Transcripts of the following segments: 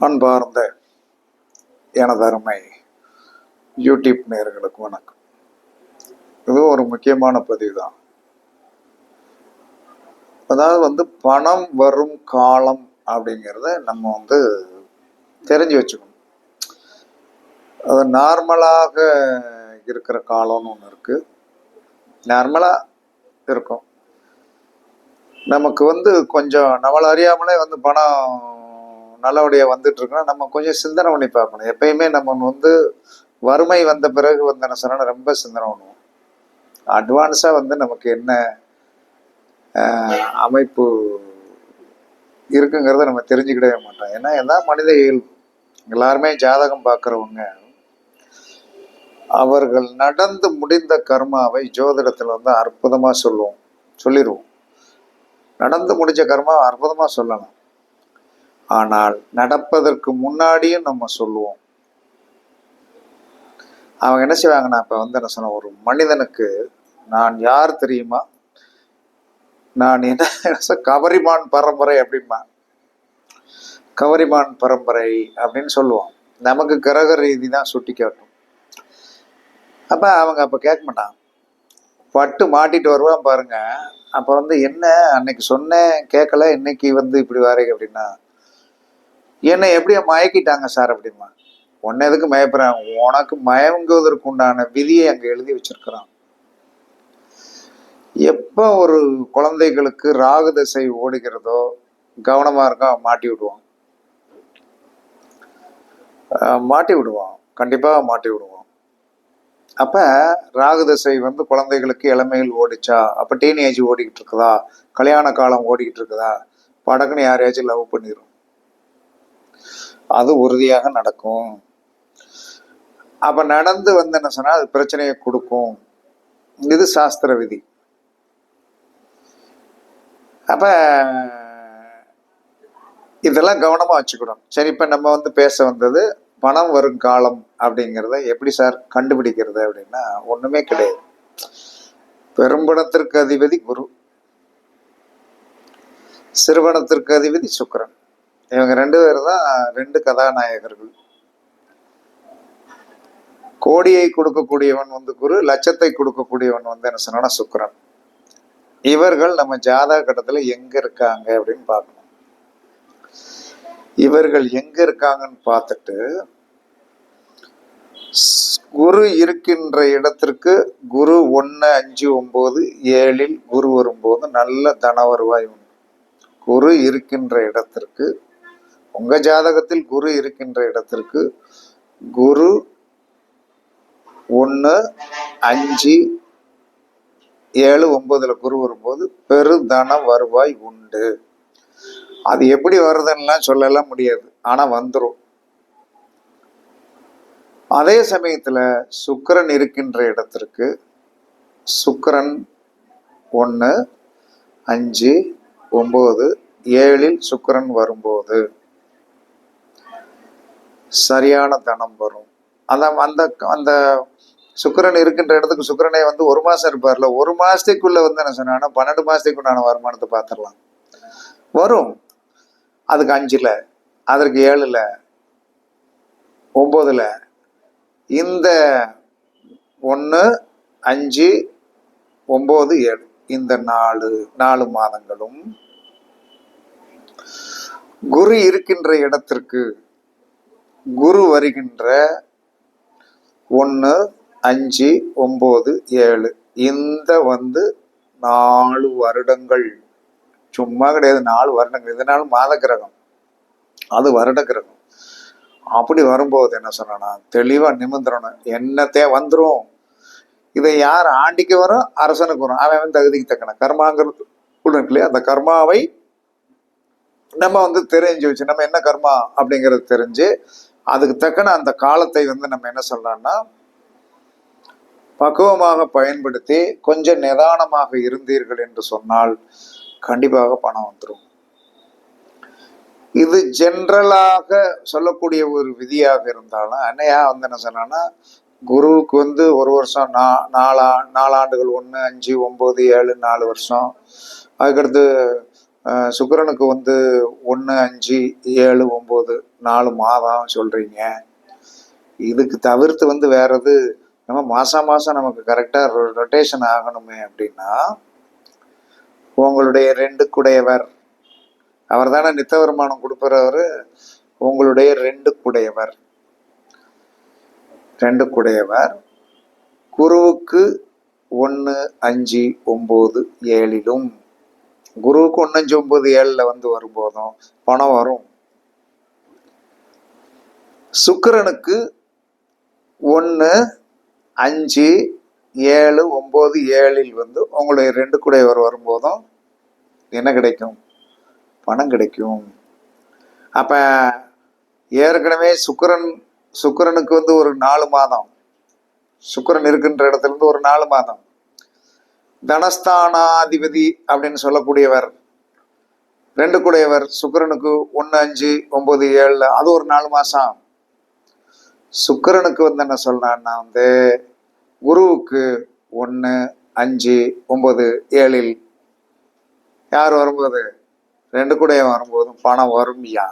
அன்பார்ந்த எனதருமை யூடியூப் நேயர்களுக்கு வணக்கம். இது ஒரு முக்கியமான பதிவு தான். அதாவது பணம் வரும் காலம் அப்படிங்கிறத நம்ம தெரிஞ்சு வச்சுக்கணும். அது நார்மலாக இருக்கிற காலம்னு ஒன்று இருக்கு. நார்மலாக இருக்கும். நமக்கு கொஞ்சம் நம்மளை அறியாமலே பணம் நல்லபடியாக வந்துட்டு இருக்கோம். நம்ம கொஞ்சம் சிந்தனை பண்ணி பார்க்கணும். எப்பயுமே நம்ம வறுமை வந்த பிறகு என்ன சொன்னா ரொம்ப சிந்தனை பண்ணுவோம். அட்வான்ஸாக நமக்கு என்ன அமைப்பு இருக்குங்கிறத நம்ம தெரிஞ்சுக்கிடவே மாட்டோம். ஏன்னா எல்லாம் மனித இயல்பு. எல்லாருமே ஜாதகம் பார்க்குறவங்க அவர்கள் நடந்து முடிந்த கர்மாவை ஜோதிடத்தில் அற்புதமாக சொல்லிடுவோம். நடந்து முடிஞ்ச கர்மாவை அற்புதமாக சொல்லலாம். ஆனால் நடப்பதற்கு முன்னாடியும் நம்ம சொல்லுவோம். அவங்க என்ன செய்வாங்கன்னா, இப்போ என்ன சொன்ன, ஒரு மனிதனுக்கு நான் யார் தெரியுமா, நான் என்ன கவரிமான் பரம்பரை அப்படிமா, கவரிமான் பரம்பரை அப்படின்னு சொல்லுவோம். நமக்கு கிரக ரீதி தான் சுட்டி காட்டும். அப்போ அவங்க அப்போ கேட்க மாட்டான். பட்டு மாட்டிட்டு வருவான் பாருங்க. அப்போ என்ன அன்னைக்கு சொன்னேன் கேட்கல, இன்னைக்கு இப்படி வாரீங்க அப்படின்னா, என்னை எப்படியா மயக்கிட்டாங்க சார் அப்படிமா. உன்னை எதுக்கு மயப்புறான், உனக்கு மயங்குவதற்கு உண்டான விதியை அங்கே எழுதி வச்சிருக்கிறான். எப்போ ஒரு குழந்தைகளுக்கு ராகு திசை ஓடுகிறதோ கவனமா இருக்கா, மாட்டி விடுவான், கண்டிப்பாக மாட்டி விடுவான். அப்ப ராகு திசை குழந்தைகளுக்கு இளமையில் ஓடிச்சா, அப்ப டீனேஜ் ஓடிக்கிட்டு இருக்குதா, கல்யாண காலம் ஓடிக்கிட்டு இருக்குதா, படக்குன்னு யாரையாச்சும் லவ் பண்ணிடும். அது உறுதியாக நடக்கும். அப்ப நடந்து என்ன சொன்னா அது பிரச்சனையை கொடுக்கும். இது சாஸ்திர விதி. அப்ப இதெல்லாம் கவனமா வச்சுக்கணும். சரி, இப்ப நம்ம பேச வந்தது பணம் வரும் காலம் அப்படிங்கிறத எப்படி சார் கண்டுபிடிக்கிறது அப்படின்னா, ஒண்ணுமே கிடையாது. பெரும்பணத்திற்கு அதிபதி குரு, சிறுபணத்திற்கு அதிபதி சுக்கிரன். இவங்க 2 பேர் தான் 2 கதாநாயகர்கள். கோடியை கொடுக்கக்கூடியவன் குரு, லட்சத்தை கொடுக்கக்கூடியவன் என்ன சொன்னா சுக்கிரன். இவர்கள் நம்ம ஜாதக கட்டத்துல எங்க இருக்காங்க அப்படின்னு பார்க்கணும். இவர்கள் எங்க இருக்காங்கன்னு பார்த்துட்டு, குரு இருக்கின்ற இடத்திற்கு குரு 1, 5, 9, 7 குரு வரும்போது நல்ல தன வருவாய் உண்டு. குரு இருக்கின்ற இடத்திற்கு, உங்க ஜாதகத்தில் குரு இருக்கின்ற இடத்திற்கு குரு 1, 5, 7, 9 குரு வரும்போது பெருதன வருவாய் உண்டு. அது எப்படி வருதுன்னா சொல்லலாம் முடியாது, ஆனா வந்துடும். அதே சமயத்துல சுக்கிரன் இருக்கின்ற இடத்திற்கு சுக்கிரன் 1, 5, 9, 7 சுக்கிரன் வரும்போது சரியான தனம் வரும். அந்த அந்த சுக்கிரன் இருக்கின்ற இடத்துக்கு சுக்கிரனே 1 மாசம் இருப்பார்ல, 1 மாசத்துக்குள்ள என்ன சொன்னா 12 மாசத்துக்கு உண்டான வருமானத்தை பார்த்துடலாம். வரும். அதுக்கு 5ல, அதற்கு 7ல, 9ல, இந்த 1, 5, 9, 7 இந்த 4 மாதங்களும் குரு இருக்கின்ற இடத்திற்கு குரு வருகின்ற 1, 5, 9, 7 இந்த 4 வருடங்கள் சும்மா கிடையாது. 4 வருடங்கள். இதனால மாத கிரகம், அது வருட கிரகம். அப்படி வரும்போது என்ன சொன்னா தெளிவா நிமிந்திரணும். என்னத்தே வந்துடும். இதை யார் ஆண்டிக்கு வரும், அரசனுக்கு வரும். அவன் தகுதிக்கு தக்கன கர்மாங்கிறது இருக்கு இல்லையா, அந்த கர்மாவை நம்ம தெரிஞ்சு வச்சு, நம்ம என்ன கர்மா அப்படிங்கிறது தெரிஞ்சு அதுக்கு தக்கன அந்த காலத்தை நம்ம என்ன சொல்றோம்னா பக்குவமாக பயன்படுத்தி கொஞ்சம் நிதானமாக இருந்தீர்கள் என்று சொன்னால் கண்டிப்பாக பணம் வந்துடும். இது ஜென்ரலாக சொல்லக்கூடிய ஒரு விதியாக இருந்தாலும் அன்னையா என்ன சொன்னா, குருவுக்கு 1 வருஷம் 4 ஆண்டுகள், 1, 5, 9, 7 4 வருஷம். அதுக்கடுத்து சுக்கிரனுக்கு வந்து 1, 5, 7, 9 4 மாதம் சொல்றீங்க. இதுக்கு தவிர்த்து வந்து வேற எது நம்ம மாசம் மாசம் நமக்கு கரெக்டா ரொட்டேஷன் ஆகணுமே அப்படின்னா, உங்களுடைய 2 குடையவர் அவர் தானே நித்த வருமானம் கொடுப்பறவர். உங்களுடைய 2 குடையவர் குருவுக்கு 1, 5, 9, 7லும் குருவுக்கு 1, 5, 9, 7ல வந்து வரும்போதும் பணம் வரும். சுக்கிரனுக்கு 1, 5, 7, 9, 7ல் வந்து உங்களுடைய 2 குடையவர் வரும்போதும் என்ன கிடைக்கும்? பணம் கிடைக்கும். அப்ப ஏற்கனவே சுக்கிரனுக்கு வந்து ஒரு 4 மாதம், சுக்கிரன் இருக்கின்ற இடத்துல இருந்து ஒரு 4 மாதம், தனஸ்தானாதிபதி அப்படின்னு சொல்லக்கூடியவர் 2 குடையவர் சுக்கிரனுக்கு 1, 5, 9, 7ல அது ஒரு 4 மாசம். சுக்கிரனுக்கு வந்து என்ன சொல்றான்னா வந்து குருவுக்கு 1, 5, 9, 7ல் யார் வரும்போது 2 குடையவன் வரும்போதும் பணம் வரும்யா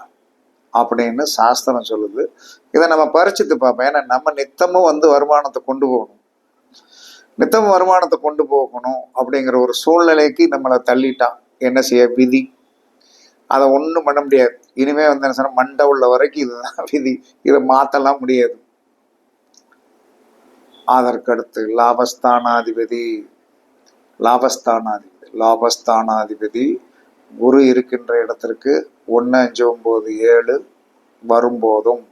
அப்படின்னு சாஸ்திரம் சொல்லுது. இதை நம்ம பரிச்சுட்டு பார்ப்போம். ஏன்னா நம்ம நித்தமும் வந்து வருமானத்தை கொண்டு போகணும், நித்தமும் வருமானத்தை கொண்டு போகணும் அப்படிங்கிற ஒரு சூழ்நிலைக்கு நம்மளை தள்ளிட்டான். என்ன செய்ய? விதி. அதை ஒன்றும் பண்ண முடியாது. இனிமே வந்து என்ன சொன்ன, மண்டை உள்ள வரைக்கும் இதுதான் விதி, இதை மாற்றலாம் முடியாது. அதற்கடுத்து லாபஸ்தானாதிபதி குரு இருக்கின்ற இடத்திற்கு 1, 5, 9, 7 வரும்போதும்,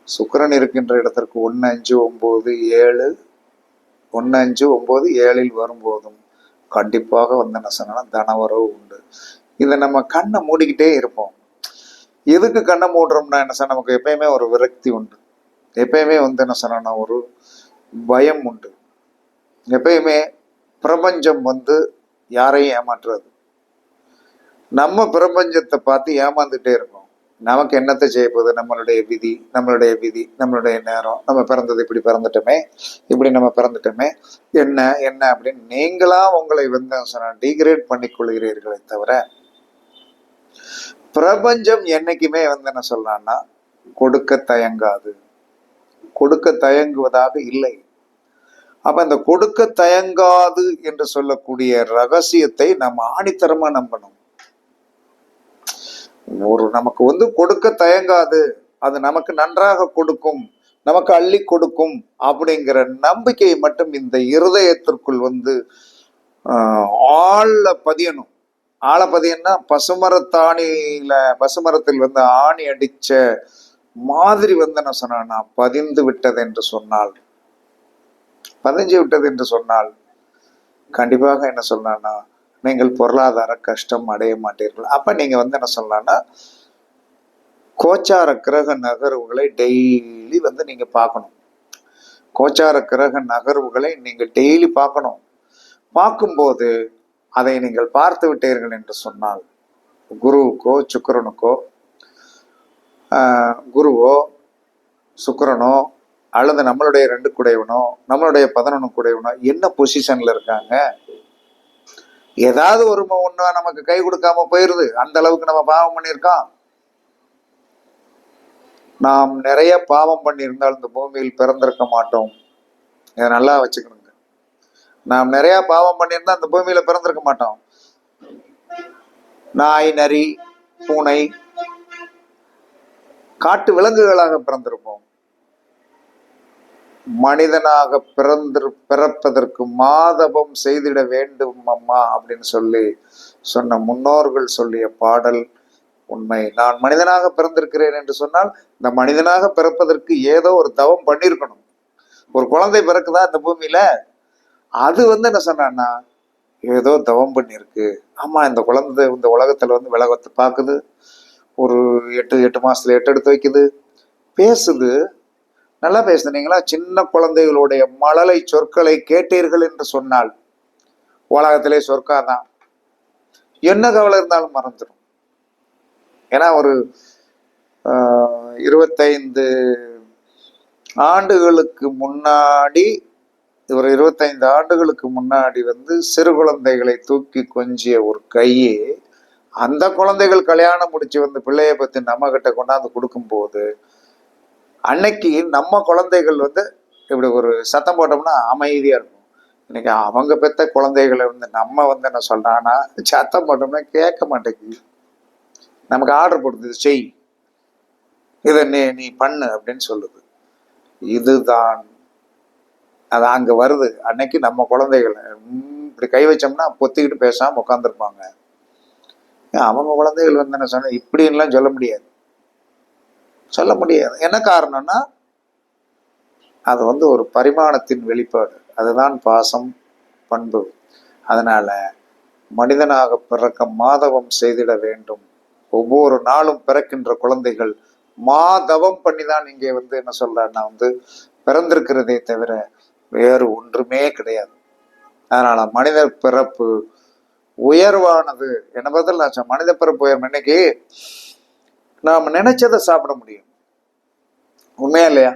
சுக்கிரன் இருக்கின்ற இடத்திற்கு 1, 5, 9, 7ல் வரும்போதும் கண்டிப்பாக வந்து என்ன சொன்னா தனவரவு உண்டு. இதை நம்ம கண்ணை மூடிக்கிட்டே இருப்போம். எதுக்கு கண்ணை மூடுறோம்னா என்ன சொன்ன, நமக்கு எப்பயுமே ஒரு விரக்தி உண்டு, எப்பயுமே வந்து என்ன சொன்னா ஒரு பயம் உண்டு. எப்பயுமே பிரபஞ்சம் வந்து யாரையும் ஏமாற்றுறது. நம்ம பிரபஞ்சத்தை பார்த்து ஏமாந்துட்டே இருக்கோம். நமக்கு என்னத்தை செய்ய போகுது? நம்மளுடைய விதி, நம்மளுடைய நேரம், நம்ம பிறந்தது இப்படி பிறந்துட்டோமே, நம்ம பிறந்துட்டோமே, என்ன அப்படின்னு நீங்களா உங்களை வந்து டீக்ரேட் பண்ணிக் கொள்கிறீர்களே தவிர, பிரபஞ்சம் என்னைக்குமே வந்து என்ன சொல்றான்னா கொடுக்க தயங்குவதாக இல்லை. அப்ப அந்த கொடுக்க தயங்காது என்று சொல்லக்கூடிய ரகசியத்தை நம்ம ஆணித்தரமா நம்பணும். நமக்கு வந்து கொடுக்க தயங்காது, அது நமக்கு நன்றாக கொடுக்கும், நமக்கு அள்ளி கொடுக்கும் அப்படிங்கிற நம்பிக்கையை மட்டும் இந்த இருதயத்திற்குள் வந்து ஆழ பதியணும். ஆழ பதியன்னா பசுமரத்தில் வந்து ஆணி அடிச்ச மாதிரி வந்து என்ன சொன்னா பதிந்து விட்டது என்று சொன்னால் கண்டிப்பாக என்ன சொன்னா நீங்கள் பொருளாதார கஷ்டம் அடைய மாட்டீர்கள். அப்ப நீங்க வந்து என்ன சொல்லலாம்னா கோச்சார கிரக நகர்வுகளை டெய்லி வந்து நீங்க பார்க்கணும். கோச்சார கிரக நகர்வுகளை நீங்கள் டெய்லி பார்க்கணும். பார்க்கும்போது அதை நீங்கள் பார்த்து விட்டீர்கள் என்று சொன்னால், குருவுக்கோ சுக்கிரனுக்கோ, குருவோ சுக்கிரனோ அல்லது நம்மளுடைய 2 குடையவனோ நம்மளுடைய 11 குடையவனோ என்ன பொசிஷன்ல இருக்காங்க, ஏதாவது ஒரு ஒண்ணு நமக்கு கை கொடுக்காம போயிருது. அந்த அளவுக்கு நம்ம பாவம் பண்ணியிருக்கோம். நாம் நிறைய பாவம் பண்ணியிருந்தால் இந்த பூமியில் பிறந்திருக்க மாட்டோம். இதை நல்லா வச்சுக்கணுங்க. நாம் நிறைய பாவம் பண்ணியிருந்தா அந்த பூமியில பிறந்திருக்க மாட்டோம். நாய், நரி, பூனை, காட்டு விலங்குகளாக பிறந்திருப்போம். மனிதனாக பிறப்பதற்கு மாதவம் செய்திட வேண்டும் அம்மா அப்படின்னு சொன்ன முன்னோர்கள் சொல்லிய பாடல் உண்மை. நான் மனிதனாக பிறந்திருக்கிறேன் என்று சொன்னால் இந்த மனிதனாக பிறப்பதற்கு ஏதோ ஒரு தவம் பண்ணியிருக்கணும். ஒரு குழந்தை பிறக்குதா இந்த பூமியில, அது வந்து என்ன சொன்னா ஏதோ தவம் பண்ணிருக்கு. ஆமா, இந்த குழந்தை இந்த உலகத்துல வந்து விலகத்தை பார்க்குது, ஒரு 8 மாசத்துல 8 எடுத்து வைக்குது, பேசுது, நல்லா பேசுனீங்களா? சின்ன குழந்தைகளுடைய மழலை சொற்களை கேட்டீர்கள் என்று சொன்னால் உலகத்திலே சொற்காதான். என்ன கவலை இருந்தாலும் மறந்துடும். ஏன்னா ஒரு 25 ஆண்டுகளுக்கு முன்னாடி ஒரு 25 ஆண்டுகளுக்கு முன்னாடி வந்து சிறு குழந்தைகளை தூக்கி கொஞ்சிய ஒரு கையே அந்த குழந்தைகள் கல்யாணம் முடிச்சு வந்து பிள்ளைய பத்தி நம்ம கிட்ட கொண்டாந்து கொடுக்கும்போது அன்னைக்கு நம்ம குழந்தைகள் வந்து இப்படி ஒரு சத்தம் போட்டோம்னா அமைதியா இருக்கும். இன்னைக்கு அவங்க பெத்த குழந்தைகளை வந்து நம்ம வந்து என்ன சொல்றான்னா சத்தம் போட்டோம்னா கேட்க மாட்டேங்குது. நமக்கு ஆர்டர் போடுது, செய் இதை நீ பண்ணு அப்படின்னு சொல்லுது. இதுதான் அது அங்க வருது. அன்னைக்கு நம்ம குழந்தைகளை இப்படி கை வச்சோம்னா பொத்திக்கிட்டு பேசாம உட்காந்துருப்பாங்க. அவங்க குழந்தைகள் வந்து என்ன சொன்ன இப்படின்லாம் சொல்ல முடியாது, சொல்ல முடியாது. என்ன காரணம்னா அது வந்து ஒரு பரிமாணத்தின் வெளிப்பாடு. அதுதான் பாசம், பண்பு. அதனால மனிதனாக பிறக்க மாதவம் செய்திட வேண்டும். ஒவ்வொரு நாளும் பிறக்கின்ற குழந்தைகள் மாதவம் பண்ணிதான் இங்கே வந்து என்ன சொல்றேன்னா வந்து பிறந்திருக்கிறதே தவிர வேறு ஒன்றுமே கிடையாது. அதனால மனித பிறப்பு உயர்வானது. என்ன பதில் மனித பிறப்பு உயர்வு. இன்னைக்கு நாம நினைச்சதை சாப்பிட முடியும், உண்மையா இல்லையா?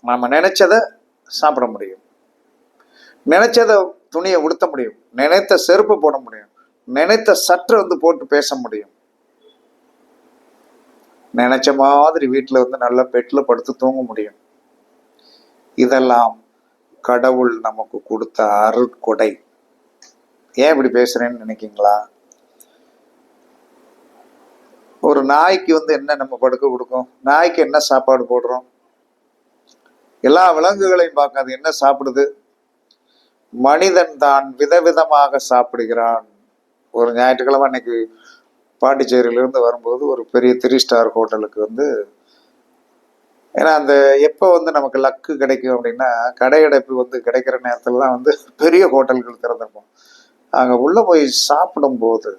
நாம நினைச்சதை சாப்பிட முடியும், நினைச்சதை துணியை உடுத்த முடியும், நினைத்த செருப்பு போட முடியும், நினைத்த சற்று வந்து போட்டு பேச முடியும், நினைச்ச மாதிரி வீட்டுல வந்து நல்ல பெட்ல படுத்து தூங்க முடியும். இதெல்லாம் கடவுள் நமக்கு கொடுத்த அருட்கொடை. ஏன் இப்படி பேசுறேன்னு நினைக்கீங்களா? ஒரு நாய்க்கு வந்து என்ன நம்ம படுக்க கொடுக்கும்? நாய்க்கு என்ன சாப்பாடு போடுறோம்? எல்லா விலங்குகளையும் பார்க்க அது என்ன சாப்பிடுது? மனிதன் தான் விதவிதமாக சாப்பிடுகிறான். ஒரு ஞாயிற்றுக்கிழமை அன்னைக்கு பாண்டிச்சேரியிலிருந்து வரும்போது ஒரு பெரிய 3 ஸ்டார் ஹோட்டலுக்கு வந்து, ஏன்னா அந்த எப்போ வந்து நமக்கு லக்கு கிடைக்கும் அப்படின்னா கடையடைப்பு வந்து கிடைக்கிற நேரத்துல தான் வந்து பெரிய ஹோட்டல்கள் திறந்திருப்போம். அங்கே உள்ள போய் சாப்பிடும்போது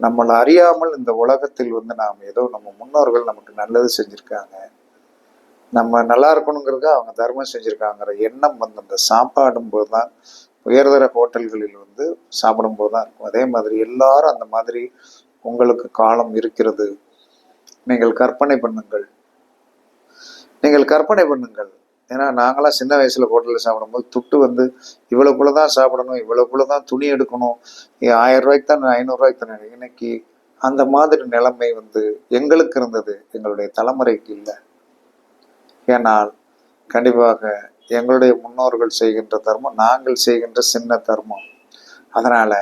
நம்மளை அறியாமல் இந்த உலகத்தில் வந்து நாம் ஏதோ நம்ம முன்னோர்கள் நமக்கு நல்லது செஞ்சுருக்காங்க, நம்ம நல்லா இருக்கணுங்கிறதுக்கு அவங்க தர்மம் செஞ்சுருக்காங்கிற எண்ணம் வந்து அந்த சாப்பாடும்போது தான், உயர்தர ஹோட்டல்களில் வந்து சாப்பிடும்போது தான் இருக்கும். அதே மாதிரி எல்லாரும் அந்த மாதிரி உங்களுக்கு காலம் இருக்கிறது. நீங்கள் கற்பனை பண்ணுங்கள், நீங்கள் கற்பனை பண்ணுங்கள். ஏன்னா நாங்களாம் சின்ன வயசுல ஹோட்டலில் சாப்பிடும்போது துட்டு வந்து இவ்வளவுக்குள்ளதான் சாப்பிடணும், இவ்வளவுக்குள்ளதான் துணி எடுக்கணும், 1000 ரூபாய்க்கு தான் 500 ரூபாய்க்கு தானே. இன்னைக்கு அந்த மாதிரி நிலைமை வந்து எங்களுக்கு இருந்தது, எங்களுடைய தலைமுறைக்கு இல்லை. ஏனால் கண்டிப்பாக எங்களுடைய முன்னோர்கள் செய்கின்ற தர்மம் நாங்கள் செய்கின்ற சின்ன தர்மம். அதனால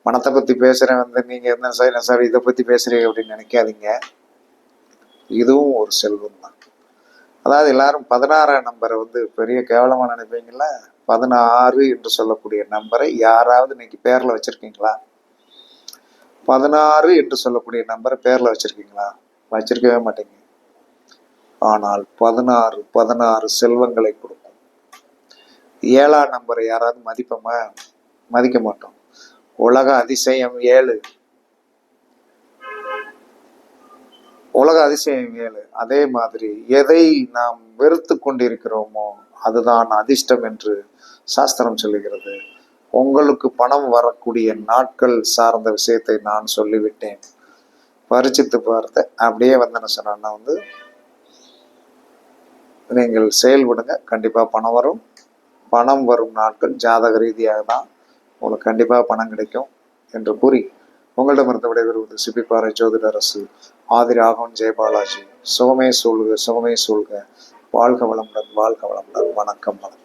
பணத்தை பத்தி பேசுறேன் வந்து நீங்க என்ன சார் இதை பத்தி பேசுறீங்க அப்படின்னு நினைக்காதீங்க. இதுவும் ஒரு செல்வம் தான். அதாவது எல்லாரும் 16ஆம் நம்பரை வந்து பெரிய கேவலமா நினைப்பீங்களா? 16 என்று சொல்லக்கூடிய நம்பரை யாராவது இன்னைக்கு பேர்ல வச்சிருக்கீங்களா? 16 என்று சொல்லக்கூடிய நம்பரை பேர்ல வச்சிருக்கீங்களா? வச்சிருக்கவே மாட்டீங்க. ஆனால் 16 செல்வங்களை கொடுக்கும். 7ஆம் நம்பரை யாராவது மதிப்போமா? மதிக்க மாட்டோம். உலக அதிசயம் 7, உலக அதிசயம் 7. அதே மாதிரி எதை நாம் வெறுத்து கொண்டிருக்கிறோமோ அதுதான் அதிர்ஷ்டம் என்று சாஸ்திரம் சொல்லுகிறது. உங்களுக்கு பணம் வரக்கூடிய நாட்கள் சார்ந்த விஷயத்தை நான் சொல்லிவிட்டேன். பரிச்சித்து பார்த்த அப்படியே வந்து என்ன சொன்னா வந்து நீங்கள் செயல்படுங்க, கண்டிப்பா பணம் வரும். பணம் வரும் நாட்கள் ஜாதக ரீதியாக தான் உங்களுக்கு கண்டிப்பா பணம் கிடைக்கும் என்று கூறி உங்களிடமிருந்து விடைபெறுவது சிப்பிப்பாறை ஜோதிடரசு ஆதி ராகவன் ஜெயபாலாஜி. சுகமே சூழ்க, சுகமே சூழ்க. வாழ்க வளமுடன், வாழ்க வளமுடன். வணக்கம், வணக்கம்.